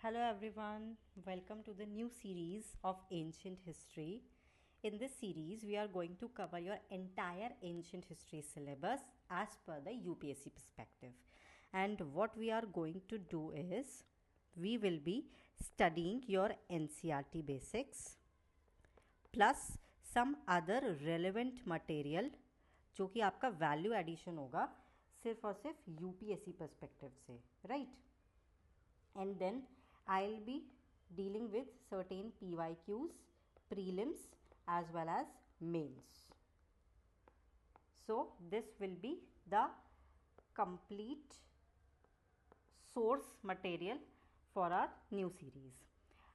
Hello everyone, welcome to the new series of Ancient History. In this series, we are going to cover your entire ancient history syllabus as per the UPSC perspective. And what we are going to do is, we will be studying your NCERT basics plus some other relevant material जो कि आपका value addition होगा सिर्फ और सिर्फ UPSC perspective से, right? And then I'll be dealing with certain PYQs, prelims as well as mains. So this will be the complete source material for our new series.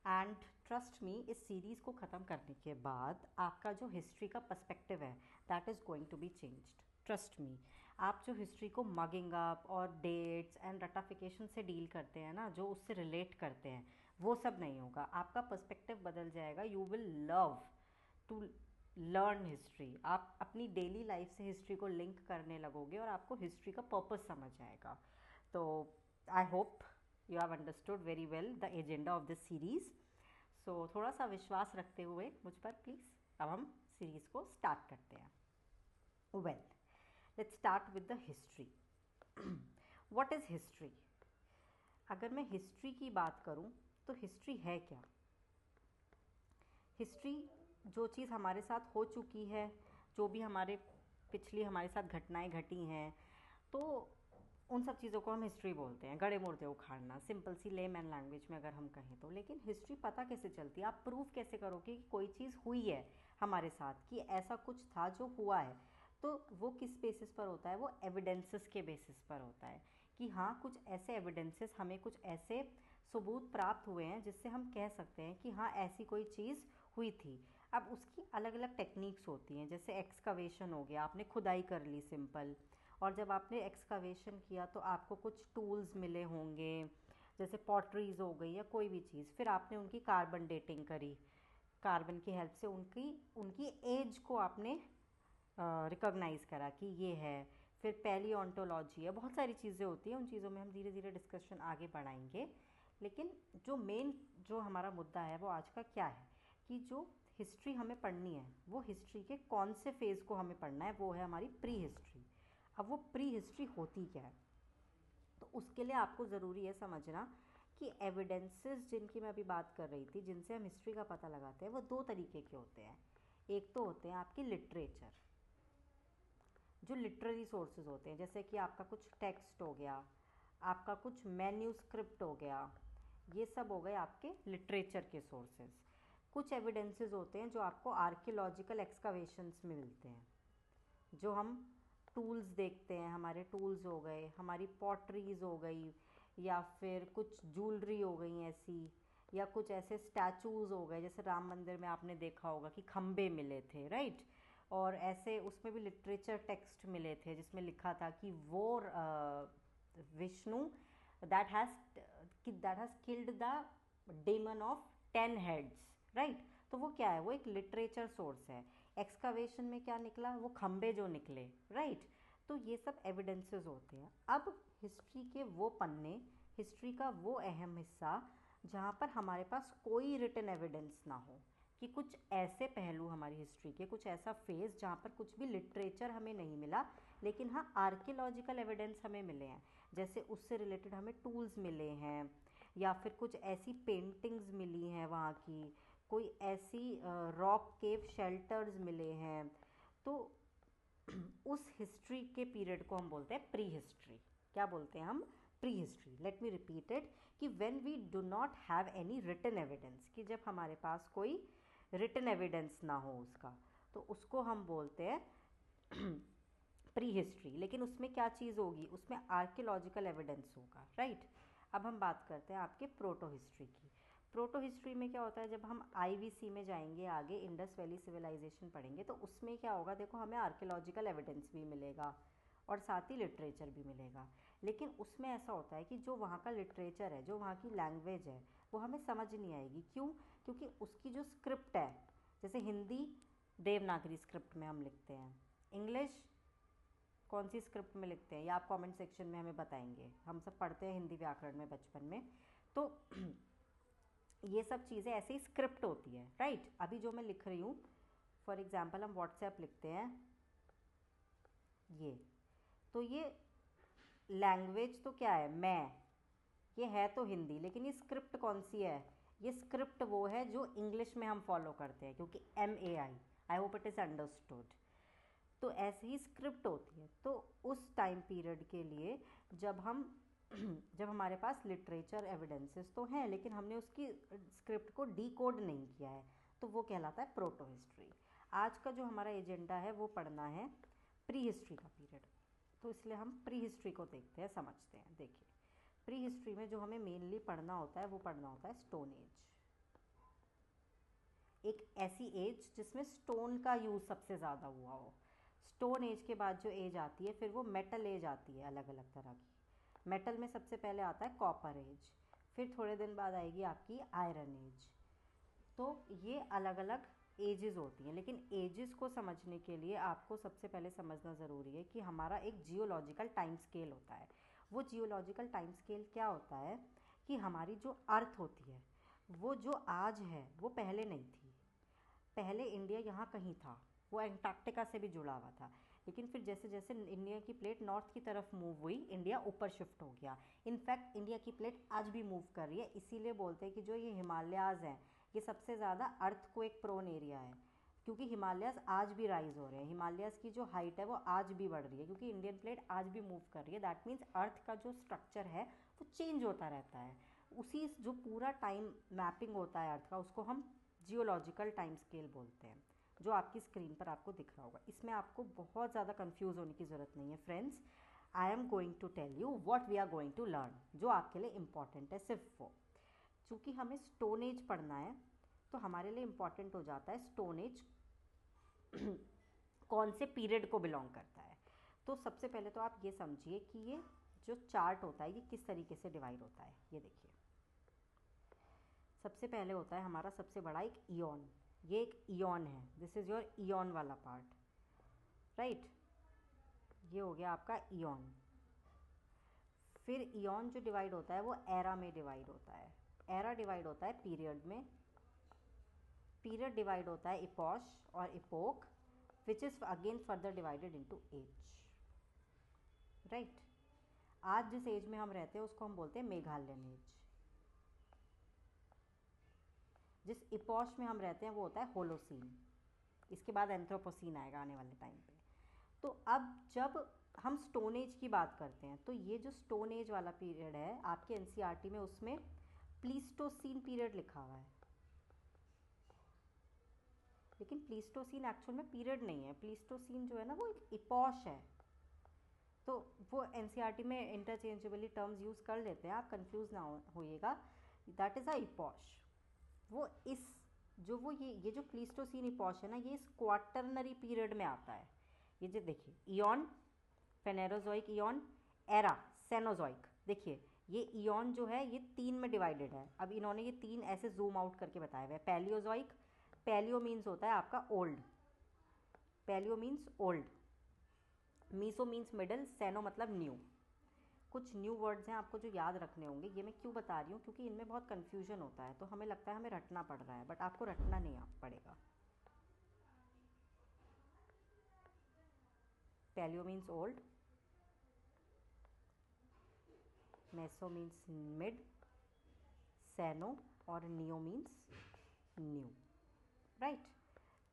And trust me, इस series को ख़त्म करने के बाद आपका जो history का perspective है that is going to be changed. Trust me, आप जो हिस्ट्री को मगिंग अप और डेट्स एंड रटाफिकेशन से डील करते हैं ना, जो उससे रिलेट करते हैं, वो सब नहीं होगा. आपका पर्सपेक्टिव बदल जाएगा. You will love to learn history. आप अपनी डेली लाइफ से हिस्ट्री को लिंक करने लगोगे और आपको हिस्ट्री का पर्पस समझ आएगा. तो I hope you have understood very well the agenda of this series. So थोड़ा सा विश्वास रखते हुए मुझ पर प्लीज़ अब हम सीरीज़ को स्टार्ट करते हैं. Well, let's start with the history. What is history? अगर मैं हिस्ट्री की बात करूं तो हिस्ट्री है क्या? हिस्ट्री जो चीज़ हमारे साथ हो चुकी है, जो भी हमारे साथ घटनाएं घटी हैं, तो उन सब चीज़ों को हम हिस्ट्री बोलते हैं. गड़े मुर्दे उखाड़ना, सिंपल सी लेमैन लैंग्वेज में अगर हम कहें तो. लेकिन हिस्ट्री पता कैसे चलती है? आप प्रूव कैसे करोगे कि कोई चीज़ हुई है हमारे साथ, कि ऐसा कुछ था जो हुआ है? तो वो किस बेसिस पर होता है? वो एविडेंसेस के बेसिस पर होता है कि हाँ, कुछ ऐसे एविडेंसेस, हमें कुछ ऐसे सबूत प्राप्त हुए हैं जिससे हम कह सकते हैं कि हाँ, ऐसी कोई चीज़ हुई थी. अब उसकी अलग अलग टेक्निक्स होती हैं. जैसे एक्सकवेशन हो गया, आपने खुदाई कर ली सिंपल, और जब आपने एक्सकवेशन किया तो आपको कुछ टूल्स मिले होंगे, जैसे पॉटरीज हो गई या कोई भी चीज़. फिर आपने उनकी कार्बन डेटिंग करी, कार्बन की हेल्प से उनकी एज को आपने रिकॉग्नाइज़ करा कि ये है. फिर पैलियोंटोलॉजी है, बहुत सारी चीज़ें होती हैं. उन चीज़ों में हम धीरे धीरे डिस्कशन आगे बढ़ाएंगे. लेकिन जो हमारा मुद्दा है वो आज का क्या है कि जो हिस्ट्री हमें पढ़नी है, वो हिस्ट्री के कौन से फेज़ को हमें पढ़ना है, वो है हमारी प्री हिस्ट्री. अब वो प्री हिस्ट्री होती क्या है? तो उसके लिए आपको ज़रूरी है समझना कि एविडेंसेस जिनकी मैं अभी बात कर रही थी, जिनसे हम हिस्ट्री का पता लगाते हैं, वो दो तरीके के होते हैं. एक तो होते हैं आपकी लिटरेचर, जो लिटरेरी सोर्सेज होते हैं, जैसे कि आपका कुछ टेक्स्ट हो गया, आपका कुछ मैन्यूस्क्रिप्ट हो गया, ये सब हो गए आपके लिटरेचर के सोर्सेज. कुछ एविडेंसेस होते हैं जो आपको आर्कियोलॉजिकल एक्सकवेशंस में मिलते हैं, जो हम टूल्स देखते हैं. हमारे टूल्स हो गए, हमारी पॉटरीज हो गई, या फिर कुछ ज्वेलरी हो गई ऐसी, या कुछ ऐसे स्टैचूज़ हो गए. जैसे राम मंदिर में आपने देखा होगा कि खम्बे मिले थे, राइट? और ऐसे उसमें भी लिटरेचर टेक्स्ट मिले थे जिसमें लिखा था कि वो Vishnu that has killed the demon of 10 heads, right? तो वो क्या है? वो एक लिटरेचर सोर्स है. एक्सकवेशन में क्या निकला? वो खम्बे जो निकले, राइट? तो ये सब एविडेंसेस होते हैं. अब हिस्ट्री के वो पन्ने, हिस्ट्री का वो अहम हिस्सा जहाँ पर हमारे पास कोई रिटन एविडेंस ना हो, कि कुछ ऐसे पहलू हमारी हिस्ट्री के, कुछ ऐसा फेज़ जहाँ पर कुछ भी लिटरेचर हमें नहीं मिला, लेकिन हाँ, आर्कियोलॉजिकल एविडेंस हमें मिले हैं. जैसे उससे रिलेटेड हमें टूल्स मिले हैं, या फिर कुछ ऐसी पेंटिंग्स मिली हैं वहाँ की, कोई ऐसी रॉक केव शेल्टर्स मिले हैं. तो उस हिस्ट्री के पीरियड को हम बोलते हैं प्री हिस्ट्री. क्या बोलते हैं हम? Pre history. Let me repeat it, कि when we do not have any written evidence, कि जब हमारे पास कोई रिटन एविडेंस ना हो उसका, तो उसको हम बोलते हैं प्री हिस्ट्री. लेकिन उसमें क्या चीज़ होगी? उसमें आर्कियोलॉजिकल एविडेंस होगा, राइट? अब हम बात करते हैं आपके प्रोटो हिस्ट्री की. प्रोटो हिस्ट्री में क्या होता है? जब हम आईवीसी में जाएंगे आगे, इंडस वैली सिविलाइजेशन पढ़ेंगे, तो उसमें क्या होगा? देखो, हमें आर्कियोलॉजिकल एविडेंस भी मिलेगा और साथ ही लिटरेचर भी मिलेगा. लेकिन उसमें ऐसा होता है कि जो वहाँ का लिटरेचर है, जो वहाँ की लैंग्वेज है, वो हमें समझ नहीं आएगी. क्यों? क्योंकि उसकी जो स्क्रिप्ट है, जैसे हिंदी देवनागरी स्क्रिप्ट में हम लिखते हैं, इंग्लिश कौन सी स्क्रिप्ट में लिखते हैं, या आप कमेंट सेक्शन में हमें बताएंगे. हम सब पढ़ते हैं हिंदी व्याकरण में बचपन में. तो ये सब चीज़ें ऐसे ही स्क्रिप्ट होती है, राइट। अभी जो मैं लिख रही हूँ, फॉर एग्जाम्पल हम व्हाट्सएप लिखते हैं, ये तो ये लैंग्वेज तो क्या है, मैं, ये है तो हिंदी, लेकिन ये स्क्रिप्ट कौन सी है, ये स्क्रिप्ट वो है जो इंग्लिश में हम फॉलो करते हैं, क्योंकि MAI, I hope it is understood. तो ऐसे ही स्क्रिप्ट होती है। तो उस टाइम पीरियड के लिए जब हम जब हमारे पास लिटरेचर एविडेंसेस तो हैं, लेकिन हमने उसकी स्क्रिप्ट को डीकोड नहीं किया है, तो वो कहलाता है प्रोटो हिस्ट्री। आज का जो हमारा एजेंडा है वो पढ़ना है प्री हिस्ट्री का पीरियड। तो इसलिए हम प्री हिस्ट्री को देखते हैं, समझते हैं। देखिए, प्री हिस्ट्री में जो हमें मेनली पढ़ना होता है वो पढ़ना होता है स्टोन एज। एक ऐसी एज जिसमें स्टोन का यूज़ सबसे ज़्यादा हुआ हो। स्टोन एज के बाद जो एज आती है फिर वो मेटल एज आती है, अलग अलग तरह की। मेटल में सबसे पहले आता है कॉपर एज, फिर थोड़े दिन बाद आएगी आपकी आयरन एज। तो ये अलग अलग एजेस होती हैं, लेकिन एजेस को समझने के लिए आपको सबसे पहले समझना ज़रूरी है कि हमारा एक जियोलॉजिकल टाइम स्केल होता है। वो जियोलॉजिकल टाइम स्केल क्या होता है कि हमारी जो अर्थ होती है वो जो आज है वो पहले नहीं थी। पहले इंडिया यहाँ कहीं था, वो एंटार्क्टिका से भी जुड़ा हुआ था, लेकिन फिर जैसे जैसे इंडिया की प्लेट नॉर्थ की तरफ मूव हुई, इंडिया ऊपर शिफ्ट हो गया। इनफैक्ट इंडिया की प्लेट आज भी मूव कर रही है, इसीलिए बोलते हैं कि जो ये हिमालयाज़ हैं ये सबसे ज़्यादा अर्थक्वेक प्रोन एरिया है, क्योंकि हिमालयाज़ आज भी राइज हो रहे हैं। हिमालयाज़ की जो हाइट है वो आज भी बढ़ रही है, क्योंकि इंडियन प्लेट आज भी मूव कर रही है। दैट मीन्स अर्थ का जो स्ट्रक्चर है वो चेंज होता रहता है। उसी जो पूरा टाइम मैपिंग होता है अर्थ का, उसको हम जियोलॉजिकल टाइम स्केल बोलते हैं, जो आपकी स्क्रीन पर आपको दिख रहा होगा। इसमें आपको बहुत ज़्यादा कंफ्यूज होने की ज़रूरत नहीं है friends. I am going to tell you what we are going to learn, जो आपके लिए इम्पॉर्टेंट है सिर्फ वो। चूँकि हमें स्टोन एज पढ़ना है तो हमारे लिए इम्पॉर्टेंट हो जाता है स्टोन एज कौन से पीरियड को बिलोंग करता है। तो सबसे पहले तो आप ये समझिए कि ये जो चार्ट होता है ये किस तरीके से डिवाइड होता है। ये देखिए, सबसे पहले होता है हमारा सबसे बड़ा एक ईयन। ये एक ईयन है, दिस इज़ योर ईयन वाला पार्ट, राइट। ये हो गया आपका ईयन। फिर ईयन जो डिवाइड होता है वो एरा में डिवाइड होता है। एरा डिवाइड होता है पीरियड में। पीरियड डिवाइड होता है इपॉश और epoch, which is again further divided into age, right. आज जिस एज में हम रहते हैं उसको हम बोलते हैं मेघालयन एज। जिस इपॉश में हम रहते हैं वो होता है होलोसीन। इसके बाद एंथ्रोपोसीन आएगा आने वाले टाइम पे। तो अब जब हम स्टोन एज की बात करते हैं तो ये जो स्टोन एज वाला पीरियड है आपके एनसीईआरटी में, उसमें प्लीस्टोसीन पीरियड लिखा हुआ है, लेकिन प्लीस्टोसीन एक्चुअल में पीरियड नहीं है। प्लीस्टोसीन जो है ना वो एक इपॉश है। तो वो एनसीईआरटी में इंटरचेंजेबली टर्म्स यूज़ कर लेते हैं, आप कंफ्यूज ना होइएगा। That is a इपॉश। वो इस जो वो ये जो प्लीस्टोसीन इपॉश है ना, ये इस क्वाटरनरी पीरियड में आता है। ये जो देखिए, ईयन, फेनेरोजोइक ईयन, एरा, सेनोजोइक। देखिए ये ईयन जो है ये 3 में डिवाइडेड है। अब इन्होंने ये 3 ऐसे जूम आउट करके बताया हुआ है। पैलियोजोइक, पैलियो मीन्स होता है आपका old, paleo means old, meso means middle, ceno मतलब न्यू। कुछ न्यू वर्ड्स हैं आपको जो याद रखने होंगे। ये मैं क्यों बता रही हूँ, क्योंकि इनमें बहुत कन्फ्यूजन होता है, तो हमें लगता है हमें रटना पड़ रहा है, बट आपको रटना नहीं पड़ेगा। Paleo means old, meso means mid, ceno और नियो मीन्स न्यू, राइट।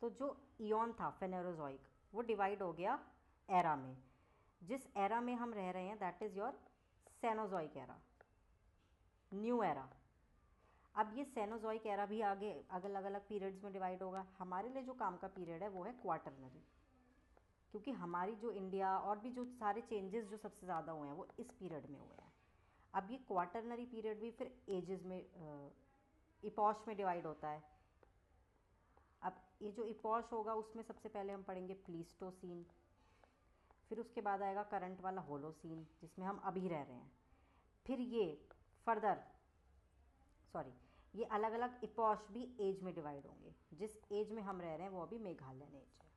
तो जो ईयन था फेनेरोजोइक वो डिवाइड हो गया एरा में। जिस एरा में हम रह रहे हैं that is your Cenozoic era, new era. अब ये सेनोजोइक एरा भी आगे अलग अलग पीरियड्स में डिवाइड होगा। हमारे लिए जो काम का पीरियड है वो है क्वाटरनरी, क्योंकि हमारी जो इंडिया और भी जो सारे चेंजेस जो सबसे ज़्यादा हुए हैं वो इस पीरियड में हुए हैं। अब ये क्वाटरनरी पीरियड भी फिर एजेस में इपॉश में डिवाइड होता है। अब ये जो इपॉश होगा उसमें सबसे पहले हम पढ़ेंगे प्लीस्टोसीन, फिर उसके बाद आएगा करंट वाला होलोसीन जिसमें हम अभी रह रहे हैं। फिर ये फर्दर ये अलग अलग इपॉश भी एज में डिवाइड होंगे। जिस एज में हम रह रहे हैं वो अभी मेघालयन एज है,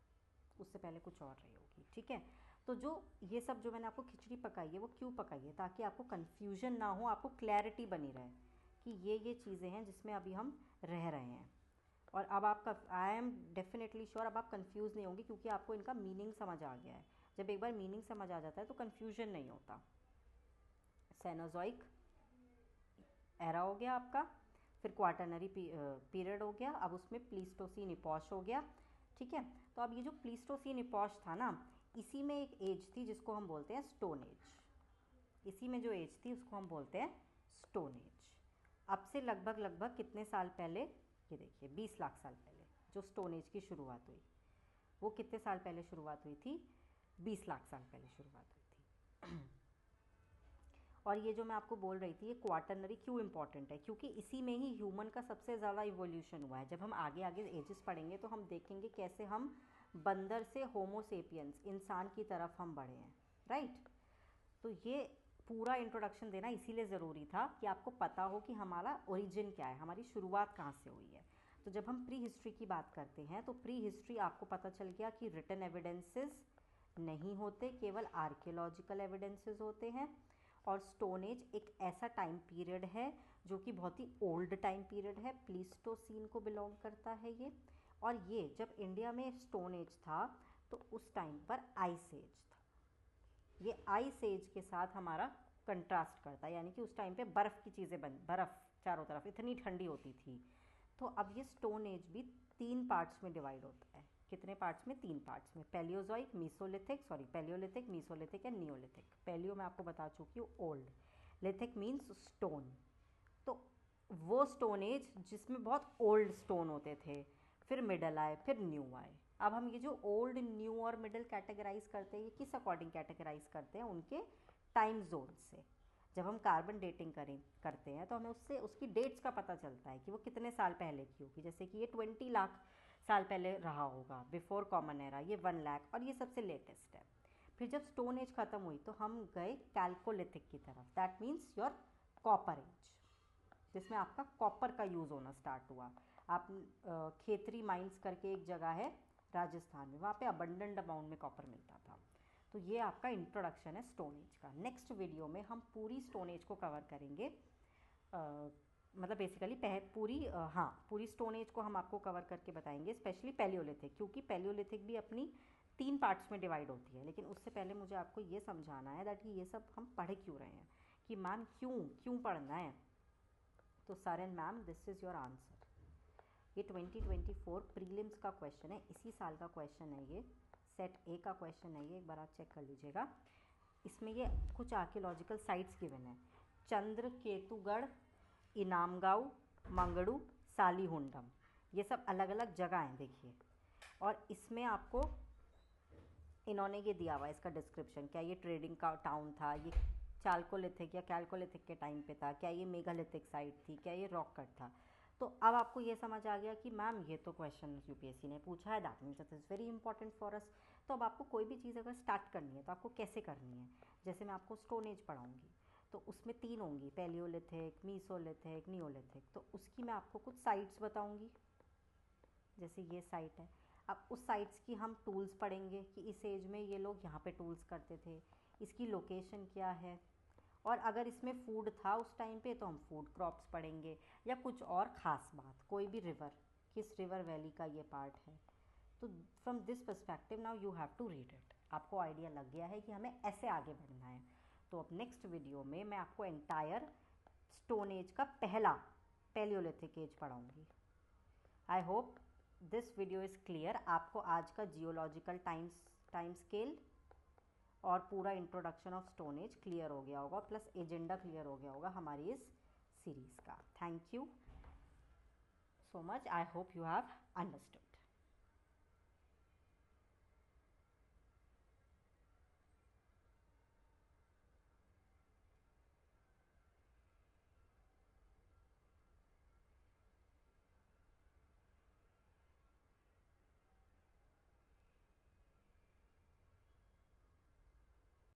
उससे पहले कुछ और रही होगी, ठीक है। तो जो ये सब जो मैंने आपको खिचड़ी पकाई है वो क्यों पकाई है, ताकि आपको कन्फ्यूजन ना हो, आपको क्लैरिटी बनी रहे कि ये चीज़ें हैं जिसमें अभी हम रह रहे हैं। और अब आपका आई एम डेफिनेटली श्योर अब आप कंफ्यूज नहीं होंगे, क्योंकि आपको इनका मीनिंग समझ आ गया है। जब एक बार मीनिंग समझ आ जाता है तो कन्फ्यूजन नहीं होता। सेनोजोइक एरा हो गया आपका, फिर क्वाटरनरी पीरियड हो गया, अब उसमें प्लीस्टोसीन इपॉश हो गया। ठीक है, तो अब ये जो प्लीस्टोसीन इपॉश था ना, इसी में एक एज थी जिसको हम बोलते हैं स्टोन एज। इसी में जो एज थी उसको हम बोलते हैं स्टोन एज। अब से लगभग कितने साल पहले, ये देखिए 20 लाख साल पहले जो स्टोन एज की शुरुआत हुई, वो कितने साल पहले शुरुआत हुई थी? 20 लाख साल पहले शुरुआत हुई थी। और ये जो मैं आपको बोल रही थी, ये क्वाटरनरी क्यों इंपॉर्टेंट है? क्योंकि इसी में ही ह्यूमन का सबसे ज़्यादा इवोल्यूशन हुआ है। जब हम आगे आगे एजेस पढ़ेंगे तो हम देखेंगे कैसे हम बंदर से होमो सेपियंस, इंसान की तरफ हम बढ़े हैं, राइट। तो ये पूरा इंट्रोडक्शन देना इसीलिए ज़रूरी था कि आपको पता हो कि हमारा ओरिजिन क्या है, हमारी शुरुआत कहाँ से हुई है। तो जब हम प्री हिस्ट्री की बात करते हैं तो प्री हिस्ट्री आपको पता चल गया कि रिटन एविडेंसेस नहीं होते, केवल आर्कियोलॉजिकल एविडेंसेस होते हैं। और स्टोन एज एक ऐसा टाइम पीरियड है जो कि बहुत ही ओल्ड टाइम पीरियड है, प्लीस्टोसीन को बिलोंग करता है ये। और ये जब इंडिया में स्टोन एज था तो उस टाइम पर आइस एज था। ये आइस एज के साथ हमारा कंट्रास्ट करता है, यानी कि उस टाइम पे बर्फ़ की चीज़ें बर्फ़ चारों तरफ इतनी ठंडी होती थी। तो अब ये स्टोन एज भी 3 पार्ट्स में डिवाइड होता है। कितने पार्ट्स में? 3 पार्ट्स में, palaeozoic, palaeolithic, mesolithic and neolithic. Palaeo मैं आपको बता चुकी हूँ, ओल्ड। Lithic means stone. तो वो स्टोन एज जिसमें बहुत ओल्ड स्टोन होते थे, फिर मिडल आए, फिर न्यू आए। अब हम ये जो ओल्ड, न्यू और मिडल कैटेगराइज करते हैं, ये किस अकॉर्डिंग कैटेगराइज करते हैं? उनके टाइम जोन से। जब हम कार्बन डेटिंग करते हैं तो हमें उससे उसकी डेट्स का पता चलता है कि वो कितने साल पहले की होगी। जैसे कि ये 20 लाख साल पहले रहा होगा, बिफोर कॉमन एरा, ये 1 लाख, और ये सबसे लेटेस्ट है। फिर जब स्टोन एज ख़त्म हुई तो हम गए कैल्कोलिथिक की तरफ, that means your copper age, जिसमें आपका कॉपर का यूज़ होना स्टार्ट हुआ। आप खेतरी माइंस करके एक जगह है राजस्थान में, वहाँ पे अबंडेंट अमाउंट में कॉपर मिलता था। तो ये आपका इंट्रोडक्शन है स्टोन एज का। नेक्स्ट वीडियो में हम पूरी स्टोन एज को कवर करेंगे, मतलब बेसिकली पूरी स्टोन एज को हम आपको कवर करके बताएंगे, स्पेशली पैलियोलिथिक, क्योंकि पैलियोलिथिक भी अपनी 3 पार्ट्स में डिवाइड होती है। लेकिन उससे पहले मुझे आपको ये समझाना है दैट ये सब हम पढ़ क्यों रहे हैं, कि मैम क्यों पढ़ना है। तो sir and ma'am, this is your answer. ये 2024 प्रीलिम्स का क्वेश्चन है, इसी साल का क्वेश्चन है, ये सेट ए का क्वेश्चन है ये, एक बार आप चेक कर लीजिएगा। इसमें ये कुछ आर्कियोलॉजिकल साइट्स गिवन है, चंद्र केतुगढ़, इनामगांव, मंगड़ू, सालीहुंडम, ये सब अलग अलग जगह हैं, देखिए। और इसमें आपको इन्होंने ये दिया हुआ है इसका डिस्क्रिप्शन, क्या ये ट्रेडिंग का टाउन था, ये चालकोलिथिक या कैलकोलिथिक के टाइम पे था, क्या ये मेगालिथिक साइट थी, क्या ये रॉक कट था। तो अब आपको ये समझ आ गया कि मैम ये तो क्वेश्चन यूपीएससी ने पूछा है, that means it is very important for us. तो अब आपको कोई भी चीज़ अगर स्टार्ट करनी है तो आपको कैसे करनी है, जैसे मैं आपको स्टोन एज पढ़ाऊँगी तो उसमें 3 होंगी, पैलियोलिथिक, मीसोलिथिक, नियोलिथिक। तो उसकी मैं आपको कुछ साइट्स बताऊँगी, जैसे ये साइट है। अब उस साइट्स की हम टूल्स पढ़ेंगे कि इस एज में ये लोग यहाँ पे टूल्स करते थे, इसकी लोकेशन क्या है, और अगर इसमें फूड था उस टाइम पे तो हम फूड क्रॉप्स पढ़ेंगे, या कुछ और ख़ास बात, कोई भी रिवर, किस रिवर वैली का ये पार्ट है। तो from this perspective now you have to read it. आपको आइडिया लग गया है कि हमें ऐसे आगे बढ़ना है। तो अब नेक्स्ट वीडियो में मैं आपको एंटायर स्टोन एज का पहला पैलियोलिथिक एज पढ़ाऊँगी। I hope this video is clear. आपको आज का जियोलॉजिकल टाइम स्केल और पूरा introduction of stone age clear हो गया होगा, प्लस एजेंडा क्लियर हो गया होगा हमारी इस सीरीज़ का। Thank you so much, I hope you have understood.